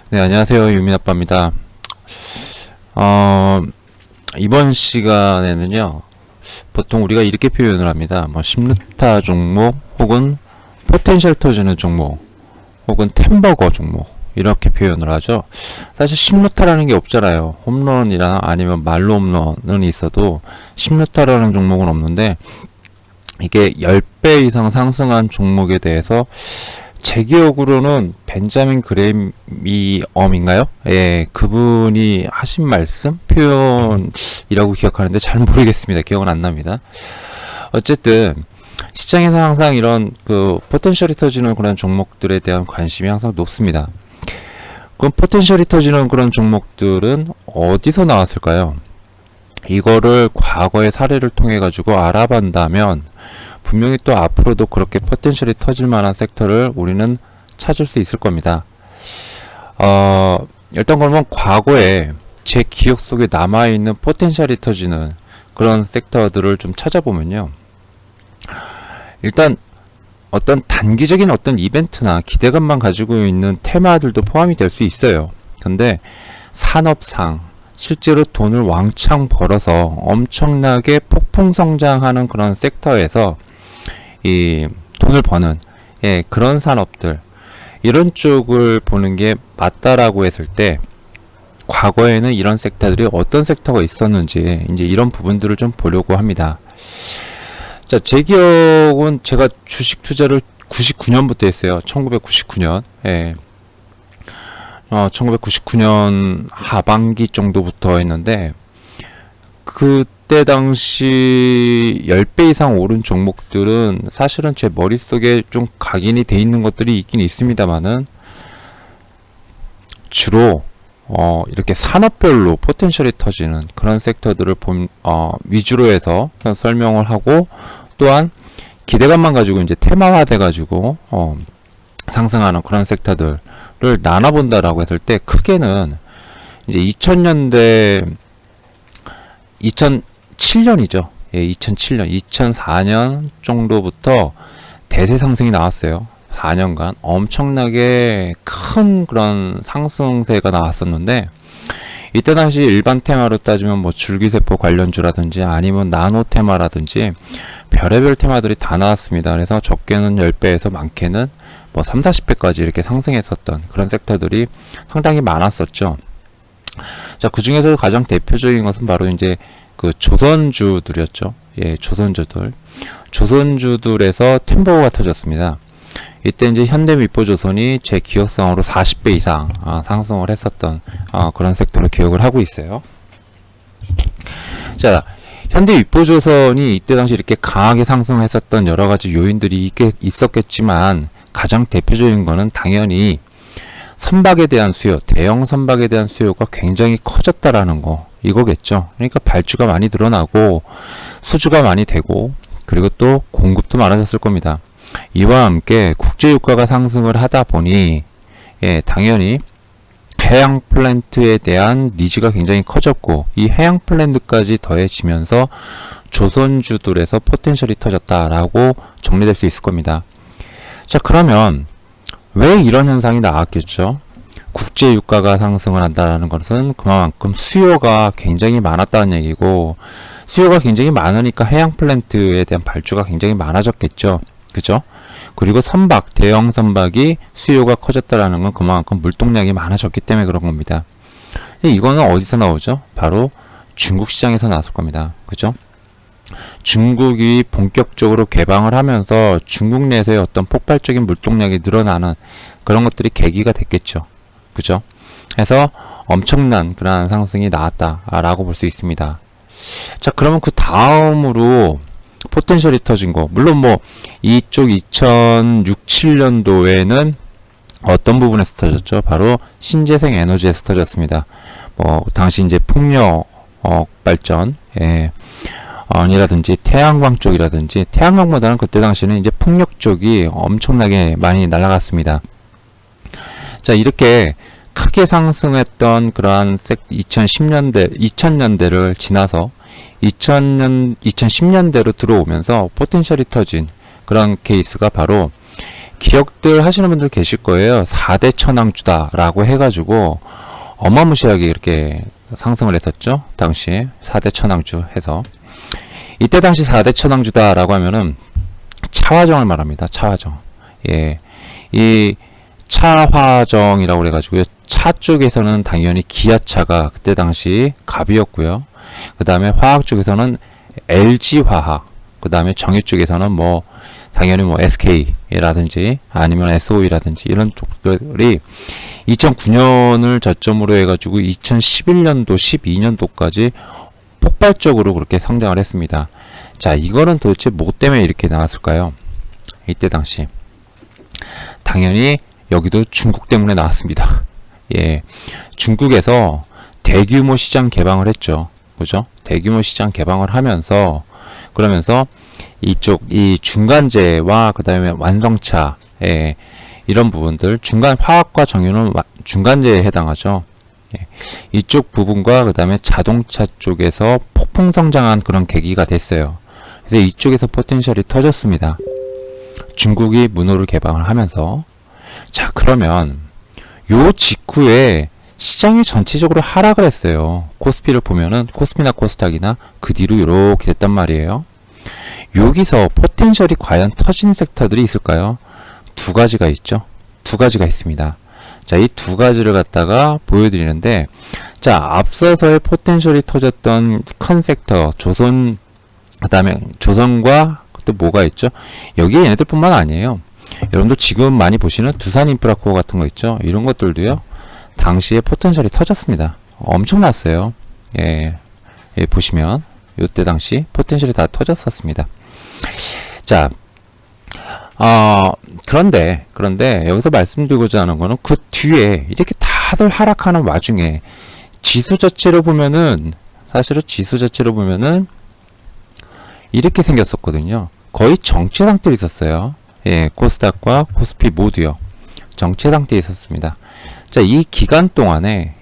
네, 안녕하세요. 유민아빠입니다. 이번 시간에는요, 보통 우리가 이렇게 표현을 합니다. 뭐, 10루타 종목, 혹은 포텐셜 터지는 종목, 혹은 템버거 종목, 이렇게 표현을 하죠. 사실 10루타라는 게 없잖아요. 홈런이나 아니면 말로 홈런은 있어도 10루타라는 종목은 없는데, 이게 10배 이상 상승한 종목에 대해서 제 기억으로는 벤자민 그레미엄인가요? 예, 그분이 하신 말씀 표현이라고 기억하는데 잘 모르겠습니다. 기억은 안 납니다. 어쨌든 시장에서 항상 이런 그 포텐셜이 터지는 그런 종목들에 대한 관심이 항상 높습니다. 그럼 포텐셜이 터지는 그런 종목들은 어디서 나왔을까요? 이거를 과거의 사례를 통해 가지고 알아본다면 분명히 또 앞으로도 그렇게 포텐셜이 터질 만한 섹터를 우리는 찾을 수 있을 겁니다. 일단 그러면 과거에 제 기억 속에 남아있는 포텐셜이 터지는 그런 섹터들을 좀 찾아보면요. 일단 어떤 단기적인 어떤 이벤트나 기대감만 가지고 있는 테마들도 포함이 될 수 있어요. 근데 산업상 실제로 돈을 왕창 벌어서 엄청나게 폭풍 성장하는 그런 섹터에서 이 돈을 버는 그런 산업들 이런 쪽을 보는 게 맞다라고 했을 때 과거에는 이런 섹터들이 어떤 섹터가 있었는지 이제 이런 부분들을 좀 보려고 합니다. 자, 제 기억은 제가 주식 투자를 99년부터 했어요. 1999년. 1999년 하반기 정도부터 했는데 그때 당시 10배 이상 오른 종목들은 사실은 제 머릿속에 좀 각인이 돼 있는 것들이 있긴 있습니다만은 주로 이렇게 산업별로 포텐셜이 터지는 그런 섹터들을 위주로 해서 설명을 하고 또한 기대감만 가지고 이제 테마화돼 가지고 상승하는 그런 섹터들을 나눠본다라고 했을 때 크게는 이제 2000년대 2007년이죠. 2007년, 2004년 정도부터 대세 상승이 나왔어요. 4년간 엄청나게 큰 그런 상승세가 나왔었는데 이때 당시 일반 테마로 따지면 뭐 줄기세포 관련주라든지 아니면 나노 테마라든지 별의별 테마들이 다 나왔습니다. 그래서 적게는 10배에서 많게는 뭐 3, 40배까지 이렇게 상승했었던 그런 섹터들이 상당히 많았었죠. 자, 그 중에서 가장 대표적인 것은 바로 이제 그 조선주들이었죠. 조선주들. 조선주들에서 템버거가 터졌습니다. 이때 이제 현대미포조선이 제 기억상으로 40배 이상 상승을 했었던 그런 섹터로 기억을 하고 있어요. 자, 현대미포조선이 이때 당시 이렇게 강하게 상승했었던 여러 가지 요인들이 있었겠지만 가장 대표적인 거는 당연히 선박에 대한 수요, 대형 선박에 대한 수요가 굉장히 커졌다라는 거 이거겠죠. 그러니까 발주가 많이 늘어나고 수주가 많이 되고 그리고 또 공급도 많아졌을 겁니다. 이와 함께 국제유가가 상승을 하다 보니 당연히 해양 플랜트에 대한 니즈가 굉장히 커졌고 이 해양 플랜트까지 더해지면서 조선주들에서 포텐셜이 터졌다라고 정리될 수 있을 겁니다. 자, 그러면 왜 이런 현상이 나왔겠죠? 국제유가가 상승을 한다는 것은 그만큼 수요가 굉장히 많았다는 얘기고 수요가 굉장히 많으니까 해양 플랜트에 대한 발주가 굉장히 많아졌겠죠. 그죠? 그리고 선박, 대형 선박이 수요가 커졌다라는 건 그만큼 물동량이 많아졌기 때문에 그런 겁니다. 이거는 어디서 나오죠? 바로 중국 시장에서 나왔을 겁니다. 그죠? 중국이 본격적으로 개방을 하면서 중국 내에서의 어떤 폭발적인 물동량이 늘어나는 그런 것들이 계기가 됐겠죠. 그죠? 해서 엄청난 그런 상승이 나왔다라고 볼 수 있습니다. 자, 그러면 그 다음으로 포텐셜이 터진 거, 물론 뭐 이쪽 2006, 7년도에는 어떤 부분에서 터졌죠? 바로 신재생 에너지에서 터졌습니다. 뭐 당시 이제 풍력 발전, 이라든지 태양광 쪽이라든지 태양광보다는 그때 당시는 이제 풍력 쪽이 엄청나게 많이 날아갔습니다. 자, 이렇게 크게 상승했던 그러한 2010년대를 지나서 2010년대로 들어오면서 포텐셜이 터진 그런 케이스가 바로 기억들 하시는 분들 계실 거예요. 4대 천왕주다라고 해가지고 어마무시하게 이렇게 상승을 했었죠. 당시에 4대 천왕주 해서. 이때 당시 4대 천왕주다라고 하면은 차화정을 말합니다. 차화정. 예. 이 차화정이라고 그래가지고요. 차 쪽에서는 당연히 기아차가 그때 당시 갑이었고요. 그 다음에 화학 쪽에서는 LG화학, 그 다음에 정유 쪽에서는 뭐 당연히 뭐 SK라든지 아니면 SOE라든지 이런 쪽들이 2009년을 저점으로 해가지고 2011년도, 12년도까지 폭발적으로 그렇게 성장을 했습니다. 자, 이거는 도대체 뭐 때문에 이렇게 나왔을까요? 이때 당시 당연히 여기도 중국 때문에 나왔습니다. 예, 중국에서 대규모 시장 개방을 했죠. 그죠? 대규모 시장 개방을 하면서 그러면서 이쪽 이 중간재와 그 다음에 완성차 이런 부분들 중간 화학과 정유는 중간재에 해당하죠. 예, 이쪽 부분과 그 다음에 자동차 쪽에서 폭풍 성장한 그런 계기가 됐어요. 그래서 이쪽에서 포텐셜이 터졌습니다. 중국이 문호를 개방을 하면서. 자, 그러면 요 직후에 시장이 전체적으로 하락을 했어요. 코스피를 보면은 코스피나 코스닥이나 그 뒤로 이렇게 됐단 말이에요. 여기서 포텐셜이 과연 터진 섹터들이 있을까요? 두 가지가 있죠. 두 가지가 있습니다. 자, 이 두 가지를 갖다가 보여드리는데, 자, 앞서서의 포텐셜이 터졌던 큰 섹터, 조선, 그 다음에 조선과 또 뭐가 있죠? 여기에 얘네들뿐만 아니에요. 여러분들 지금 많이 보시는 두산인프라코어 같은 거 있죠? 이런 것들도요, 당시에 포텐셜이 터졌습니다. 엄청났어요. 예, 예, 보시면 요때 당시 포텐셜이 다 터졌었습니다. 자, 그런데 여기서 말씀드리고자 하는 거는 그 뒤에 이렇게 다들 하락하는 와중에 지수 자체로 보면은 사실은 지수 자체로 보면은 이렇게 생겼었거든요. 거의 정체 상태로 있었어요. 예, 코스닥과 코스피 모두요. 정체 상태에 있었습니다. 자, 이 기간 동안에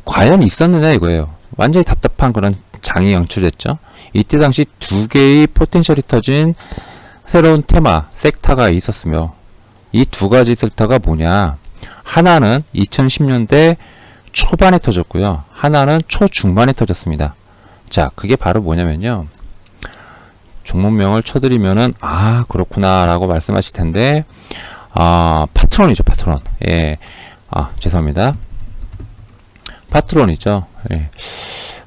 과연 있었느냐 이거예요. 완전히 답답한 그런 장이 연출됐죠. 이때 당시 두 개의 포텐셜이 터진 새로운 테마, 섹터가 있었으며 이 두 가지 섹터가 뭐냐. 하나는 2010년대 초반에 터졌고요. 하나는 초중반에 터졌습니다. 자, 그게 바로 뭐냐면요. 종목명을 쳐드리면은 그렇구나 라고 말씀하실 텐데 파트론이죠. 파트론. 예. 죄송합니다. 파트론이죠. 예.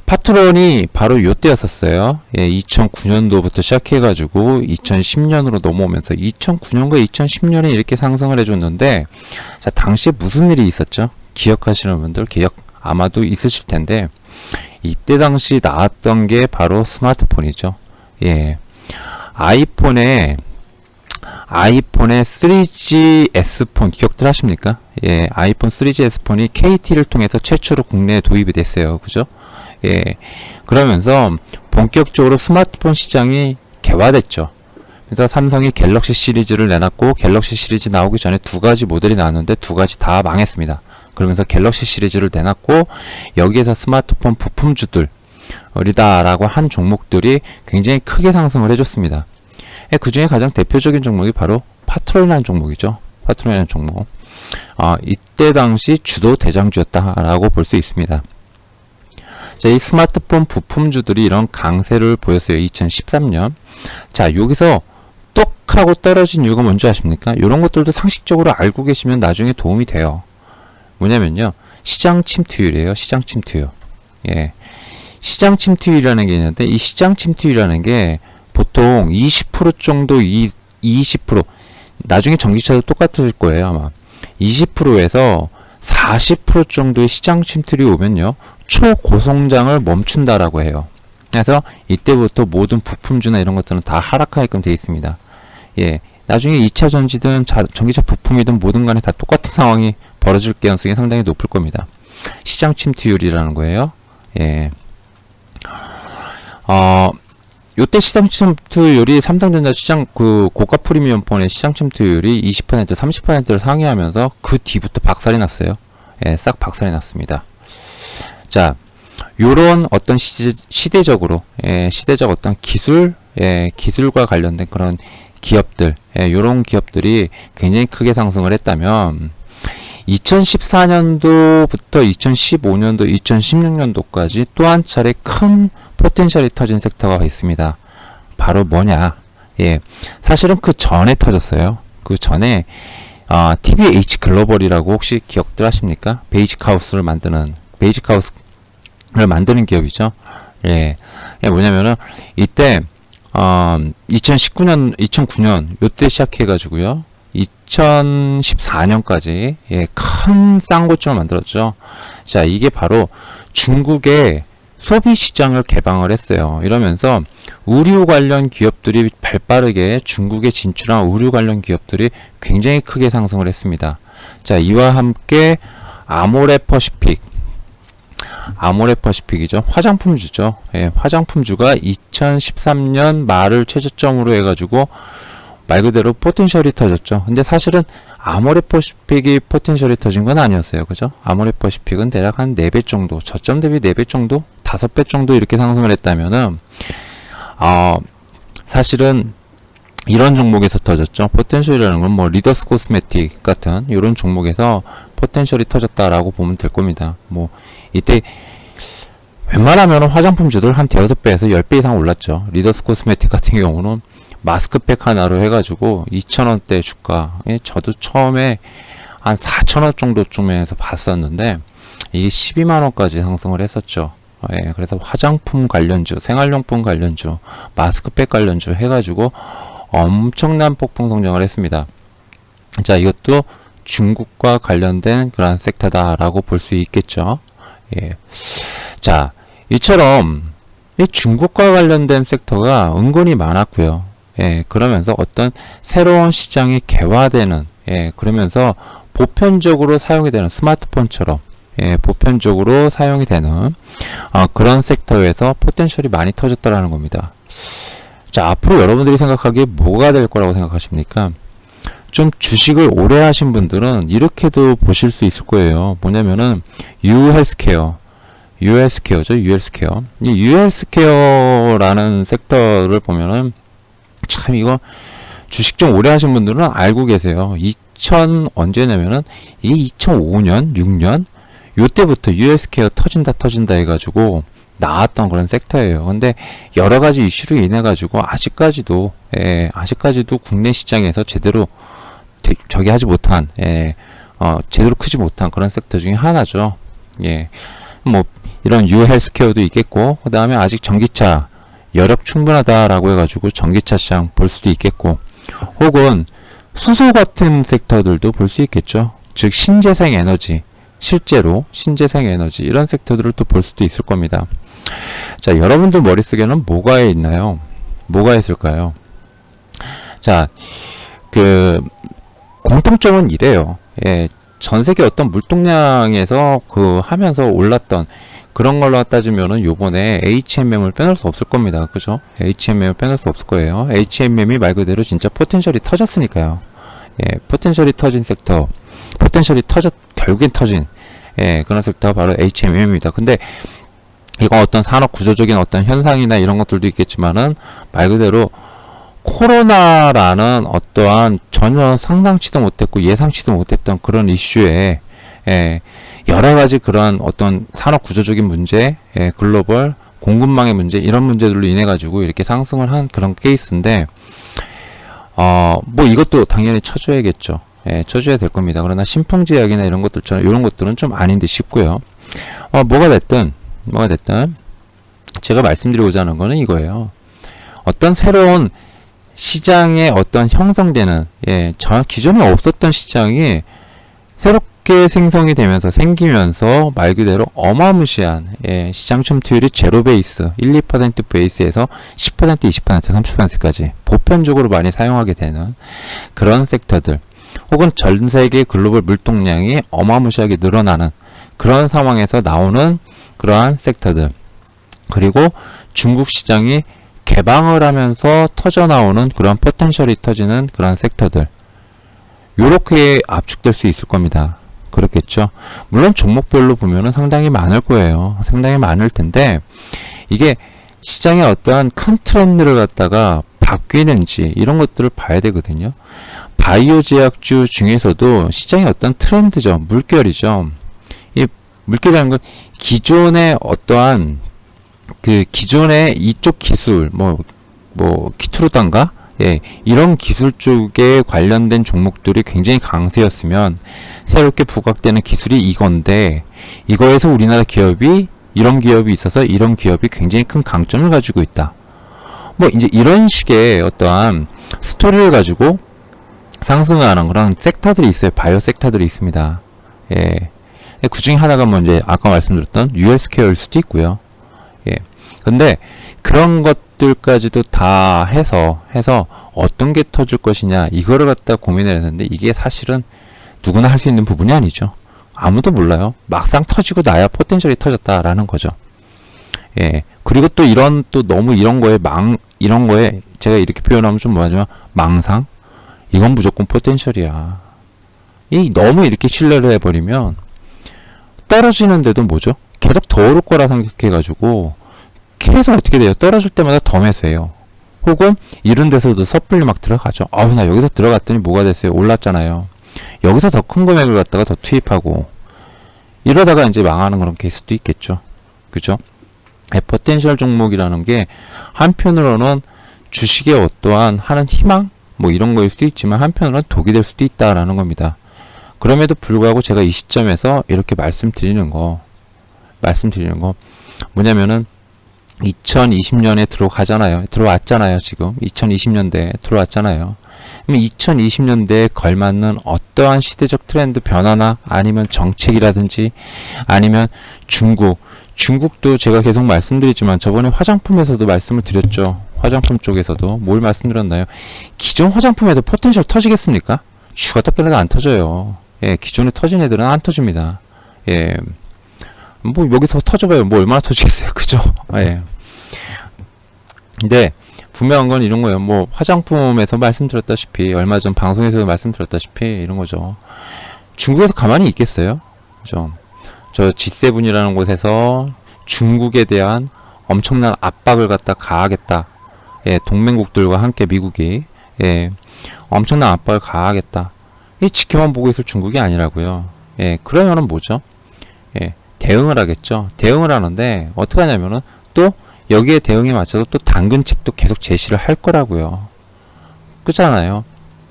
파트론이 바로 요때였었어요. 예, 2009년도부터 시작해가지고 2010년으로 넘어오면서 2009년과 2010년에 이렇게 상승을 해줬는데, 자, 당시에 무슨 일이 있었죠? 기억하시는 분들 기억 아마도 있으실 텐데, 이때 당시 나왔던 게 바로 스마트폰이죠. 예, 아이폰의 3G S폰 기억들 하십니까? 예, 아이폰 3G S폰이 KT를 통해서 최초로 국내에 도입이 됐어요. 그죠? 예, 그러면서 본격적으로 스마트폰 시장이 개화됐죠. 그래서 삼성이 갤럭시 시리즈를 내놨고, 갤럭시 시리즈 나오기 전에 두 가지 모델이 나왔는데 두 가지 다 망했습니다. 그러면서 갤럭시 시리즈를 내놨고, 여기에서 스마트폰 부품주들이다 라고 한 종목들이 굉장히 크게 상승을 해줬습니다. 예, 그 중에 가장 대표적인 종목이 바로 파트론이라는 종목이죠. 파트론이라는 종목. 이때 당시 주도 대장주였다라고 볼 수 있습니다. 자, 이 스마트폰 부품주들이 이런 강세를 보였어요. 2013년. 자, 여기서 똑 하고 떨어진 이유가 뭔지 아십니까? 이런 것들도 상식적으로 알고 계시면 나중에 도움이 돼요. 뭐냐면요. 시장 침투율이에요. 시장 침투율. 예. 시장 침투율이라는 게 있는데, 이 시장 침투율이라는 게 보통 20% 정도, 20%, 나중에 전기차도 똑같을 거예요, 아마. 20%에서 40% 정도의 시장 침투율이 오면요, 초고성장을 멈춘다라고 해요. 그래서 이때부터 모든 부품주나 이런 것들은 다 하락하게끔 되어 있습니다. 예, 나중에 2차 전지든 전기차 부품이든 뭐든 간에 다 똑같은 상황이 벌어질 가능성이 상당히 높을 겁니다. 시장 침투율이라는 거예요. 예. 요때 시장 침투율이 삼성전자 시장 고가 프리미엄폰의 시장 침투율이 20%, 30%를 상회하면서 그 뒤부터 박살이 났어요. 예, 싹 박살이 났습니다. 자, 요런 어떤 시대적으로, 시대적 어떤 기술과 관련된 그런 기업들, 이런 기업들이 굉장히 크게 상승을 했다면 2014년도부터 2015년도, 2016년도까지 또 한 차례 큰 포텐셜이 터진 섹터가 있습니다. 바로 뭐냐? 사실은 그 전에 터졌어요. 그 전에 TBH 글로벌이라고 혹시 기억들 하십니까? 베이직 하우스를 만드는 기업이죠. 뭐냐면은 이때 2009년 요때 시작해 가지고요. 2014년까지 큰 쌍고점을 만들었죠. 자, 이게 바로 중국의 소비 시장을 개방을 했어요. 이러면서 의류 관련 기업들이 발빠르게 중국에 진출한 의류 관련 기업들이 굉장히 크게 상승을 했습니다. 자, 이와 함께 아모레퍼시픽이죠. 화장품주죠. 화장품주가 2013년 말을 최저점으로 해가지고 말 그대로 포텐셜이 터졌죠. 근데 사실은 아모레퍼시픽이 포텐셜이 터진 건 아니었어요. 그죠? 아모레퍼시픽은 대략 한 4배 정도, 저점 대비 4배 정도, 5배 정도 이렇게 상승을 했다면은, 사실은 이런 종목에서 터졌죠. 포텐셜이라는 건 뭐 리더스 코스메틱 같은 이런 종목에서 포텐셜이 터졌다라고 보면 될 겁니다. 뭐 이때 웬만하면 화장품주들 한 대여섯 배에서 10배 이상 올랐죠. 리더스 코스메틱 같은 경우는 마스크팩 하나로 해가지고 2,000원대 주가. 저도 처음에 한 4,000원 정도쯤에서 봤었는데 이게 12만원까지 상승을 했었죠. 그래서 화장품 관련주, 생활용품 관련주, 마스크팩 관련주 해가지고 엄청난 폭풍 성장을 했습니다. 자, 이것도 중국과 관련된 그런 섹터다라고 볼 수 있겠죠. 자, 이처럼 이 중국과 관련된 섹터가 은근히 많았고요. 그러면서 어떤 새로운 시장이 개화되는, 그러면서 보편적으로 사용이 되는 스마트폰처럼, 보편적으로 사용이 되는 그런 섹터에서 포텐셜이 많이 터졌다라는 겁니다. 자, 앞으로 여러분들이 생각하기에 뭐가 될 거라고 생각하십니까? 좀 주식을 오래 하신 분들은 이렇게도 보실 수 있을 거예요. 뭐냐면은 유헬스케어죠. 유헬스케어. 이 유헬스케어라는 섹터를 보면은 참 이거 주식 좀 오래 하신 분들은 알고 계세요. 언제냐면은 이 2005년, 6년 요때부터 유헬스케어 터진다 해가지고 나왔던 그런 섹터예요. 근데 여러 가지 이슈로 인해 가지고 아직까지도 국내 시장에서 제대로 하지 못한, 제대로 크지 못한 그런 섹터 중에 하나죠. 뭐 이런 유헬스케어도 있겠고, 그 다음에 아직 전기차 여력 충분하다라고 해가지고 전기차 시장 볼 수도 있겠고, 혹은 수소 같은 섹터들도 볼 수 있겠죠. 즉 신재생 에너지, 실제로 신재생 에너지 이런 섹터들을 또 볼 수도 있을 겁니다. 자, 여러분들 머릿속에는 뭐가 있나요? 뭐가 있을까요? 자, 공통점은 이래요. 전 세계 어떤 물동량에서 하면서 올랐던 그런 걸로 따지면은 요번에 HMM을 빼놓을 수 없을 겁니다. 그죠? HMM을 빼놓을 수 없을 거예요. HMM이 말 그대로 진짜 포텐셜이 터졌으니까요. 포텐셜이 터진 섹터, 결국엔 터진, 그런 섹터가 바로 HMM입니다. 근데 이거 어떤 산업 구조적인 어떤 현상이나 이런 것들도 있겠지만은 말 그대로 코로나라는 어떠한 전혀 상상치도 못했고 예상치도 못했던 그런 이슈에 여러 가지 그런 어떤 산업 구조적인 문제, 글로벌 공급망의 문제 이런 문제들로 인해 가지고 이렇게 상승을 한 그런 케이스인데 뭐 이것도 당연히 쳐줘야겠죠. 쳐줘야 될 겁니다. 그러나 신풍제약이나 이런 것들처럼 이런 것들은 좀 아닌 듯 싶고요. 뭐가 됐든 제가 말씀드리고자 하는 거는 이거예요. 어떤 새로운 시장에 어떤 형성되는 기존에 없었던 시장이 새롭게 생기면서 말 그대로 어마무시한 시장 침투율이 제로 베이스 1-2% 베이스에서 10%, 20%, 30%까지 보편적으로 많이 사용하게 되는 그런 섹터들, 혹은 전 세계 글로벌 물동량이 어마무시하게 늘어나는 그런 상황에서 나오는 그러한 섹터들, 그리고 중국 시장이 개방을 하면서 터져나오는 그런 포텐셜이 터지는 그런 섹터들, 요렇게 압축될 수 있을 겁니다. 그렇겠죠. 물론 종목별로 보면은 상당히 많을 거예요. 상당히 많을 텐데 이게 시장의 어떠한 큰 트렌드를 갖다가 바뀌는지 이런 것들을 봐야 되거든요. 바이오 제약주 중에서도 시장의 어떤 트렌드죠. 물결이죠. 이 물결이라는 건 기존의 어떠한 그 기존의 이쪽 기술 키트루단가 예, 이런 기술 쪽에 관련된 종목들이 굉장히 강세였으면 새롭게 부각되는 기술이 이건데 이거에서 우리나라 기업이 이런 기업이 있어서 이런 기업이 굉장히 큰 강점을 가지고 있다. 이제 이런 식의 어떠한 스토리를 가지고 상승하는 그런 섹터들이 있어요. 바이오 섹터들이 있습니다. 예. 그 중에 하나가 이제 아까 말씀드렸던 US케어일 수도 있고요. 예. 근데 그런 것들까지도 다 해서 어떤 게 터질 것이냐 이거를 갖다 고민을 했는데 이게 사실은 누구나 할 수 있는 부분이 아니죠. 아무도 몰라요. 막상 터지고 나야 포텐셜이 터졌다라는 거죠. 예. 그리고 또 너무 이런 거에 제가 이렇게 표현하면 좀 뭐하지만 망상? 이건 무조건 포텐셜이야. 너무 이렇게 신뢰를 해버리면 떨어지는데도 뭐죠? 계속 더 오를 거라 생각해가지고 계속 어떻게 돼요? 떨어질 때마다 더 매수해요. 혹은 이런 데서도 섣불리 막 들어가죠. 나 여기서 들어갔더니 뭐가 됐어요? 올랐잖아요. 여기서 더 큰 금액을 갖다가 더 투입하고 이러다가 이제 망하는 그런 케이스도 있겠죠. 그죠? 포텐셜 종목이라는 게 한편으로는 주식의 어떠한 하는 희망? 이런 거일 수도 있지만 한편으로는 독이 될 수도 있다라는 겁니다. 그럼에도 불구하고 제가 이 시점에서 이렇게 말씀드리는 거 뭐냐면은 2020년에 들어왔잖아요. 지금 2020년대에 들어왔잖아요. 그럼 2020년대에 걸맞는 어떠한 시대적 트렌드 변화나 아니면 정책이라든지 아니면 중국도 제가 계속 말씀드리지만 저번에 화장품에서도 말씀을 드렸죠. 화장품 쪽에서도 뭘 말씀드렸나요? 기존 화장품에도 포텐셜 터지겠습니까? 죽었다 깨어나도 안 터져요. 예, 기존에 터진 애들은 안 터집니다. 예, 여기서 터져봐요. 얼마나 터지겠어요. 그죠? 예. 근데 분명한 건 이런 거예요. 화장품에서 말씀드렸다시피 얼마 전 방송에서도 말씀드렸다시피 이런 거죠. 중국에서 가만히 있겠어요? 그죠? 저 G7이라는 곳에서 중국에 대한 엄청난 압박을 갖다 가하겠다. 예, 동맹국들과 함께 미국이 엄청난 압박을 가하겠다. 지켜만 보고 있을 중국이 아니라고요. 예, 그러면은 뭐죠? 예, 대응을 하겠죠. 대응을 하는데 어떻게 하냐면은 또 여기에 대응에 맞춰서 또 당근책도 계속 제시를 할 거라고요. 그렇잖아요.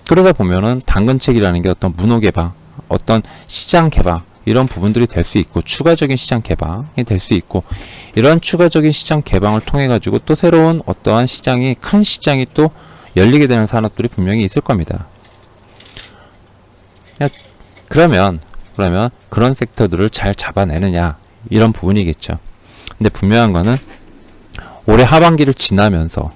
그러다 보면은 당근책이라는 게 어떤 문호 개방, 어떤 시장 개방 이런 부분들이 될 수 있고 추가적인 시장 개방이 될 수 있고 이런 추가적인 시장 개방을 통해 가지고 또 새로운 어떠한 시장이 큰 시장이 또 열리게 되는 산업들이 분명히 있을 겁니다. 그러면 그런 섹터들을 잘 잡아내느냐 이런 부분이겠죠. 근데 분명한 거는 올해 하반기를 지나면서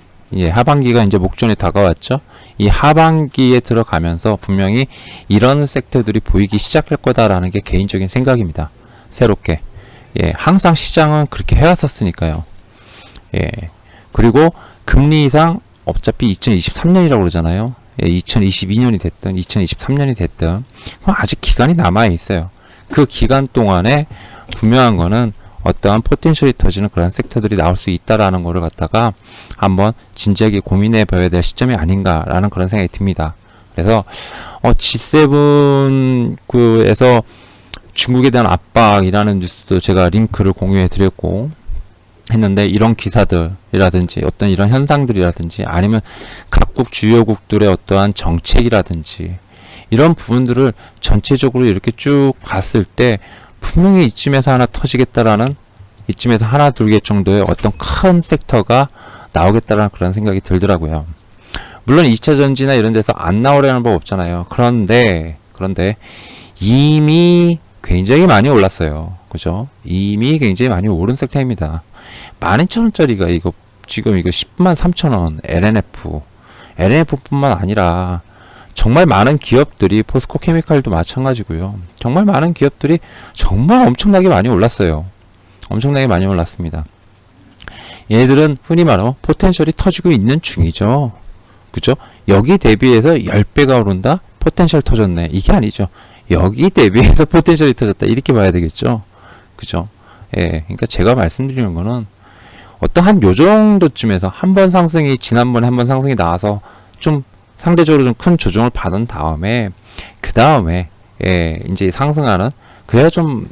하반기가 이제 목전에 다가왔죠. 이 하반기에 들어가면서 분명히 이런 섹터들이 보이기 시작할 거다라는 게 개인적인 생각입니다. 새롭게. 항상 시장은 그렇게 해왔었으니까요. 그리고 금리 인상 어차피 2023년이라고 그러잖아요. 2022년이 됐든 2023년이 됐든 아직 기간이 남아 있어요. 그 기간 동안에 분명한 거는 어떠한 포텐셜이 터지는 그런 섹터들이 나올 수 있다라는 거를 갖다가 한번 진지하게 고민해 봐야 될 시점이 아닌가라는 그런 생각이 듭니다. 그래서 G7에서 중국에 대한 압박이라는 뉴스도 제가 링크를 공유해 드렸고 했는데 이런 기사들이라든지 어떤 이런 현상들이라든지 아니면 각국 주요국들의 어떠한 정책이라든지 이런 부분들을 전체적으로 이렇게 쭉 봤을 때 분명히 이쯤에서 하나 터지겠다라는 이쯤에서 하나 둘 개 정도의 어떤 큰 섹터가 나오겠다라는 그런 생각이 들더라고요. 물론 2차 전지나 이런 데서 안 나오려는 법 없잖아요. 그런데 이미 굉장히 많이 올랐어요. 그죠? 이미 굉장히 많이 오른 섹터입니다. 12,000원짜리가 지금 103,000원 LNF뿐만 아니라 정말 많은 기업들이 포스코 케미칼도 마찬가지고요. 정말 많은 기업들이 정말 엄청나게 많이 올랐어요. 엄청나게 많이 올랐습니다. 얘들은 흔히 말하면 포텐셜이 터지고 있는 중이죠. 그죠? 여기 대비해서 10배가 오른다? 포텐셜 터졌네. 이게 아니죠. 여기 대비해서 포텐셜이 터졌다. 이렇게 봐야 되겠죠. 그죠? 그러니까 제가 말씀드리는 거는 어떠한 요 정도쯤에서 한 번 상승이 지난번에 한 번 상승이 나와서 좀 상대적으로 좀 큰 조정을 받은 다음에 그 다음에 이제 상승하는 그래야 좀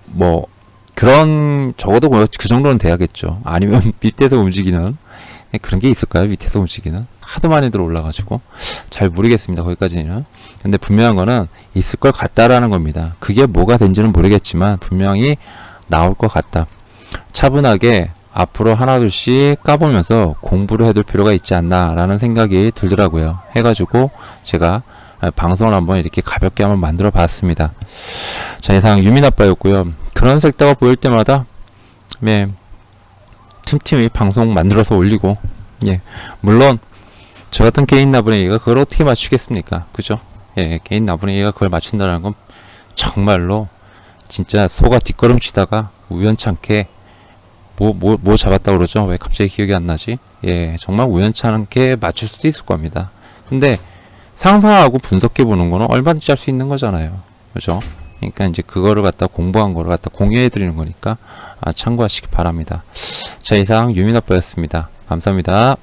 뭐 그런 적어도 그 정도는 돼야겠죠. 아니면 밑에서 움직이는 그런 게 있을까요? 밑에서 움직이는 하도 많이들 올라가지고 잘 모르겠습니다. 거기까지는. 근데 분명한 거는 있을 것 같다라는 겁니다. 그게 뭐가 된지는 모르겠지만 분명히 나올 것 같다. 차분하게 앞으로 하나둘씩 까보면서 공부를 해둘 필요가 있지 않나 라는 생각이 들더라고요. 해가지고 제가 방송을 한번 이렇게 가볍게 한번 만들어 봤습니다. 자, 이상 유민아빠였고요. 그런 섹터가 보일 때마다 틈틈이 방송 만들어서 올리고, 물론 저 같은 개인 나부랭이가 그걸 어떻게 맞추겠습니까? 그죠? 개인 나부랭이가 그걸 맞춘다는 건 정말로 진짜 소가 뒷걸음치다가 우연찮게 뭐 잡았다고 그러죠? 왜 갑자기 기억이 안 나지? 정말 우연찮게 맞출 수도 있을 겁니다. 근데 상상하고 분석해 보는 거는 얼마든지 할 수 있는 거잖아요. 그죠? 그러니까 이제 그거를 갖다 공부한 거를 갖다 공유해 드리는 거니까 참고하시기 바랍니다. 자, 이상 유민아빠였습니다. 감사합니다.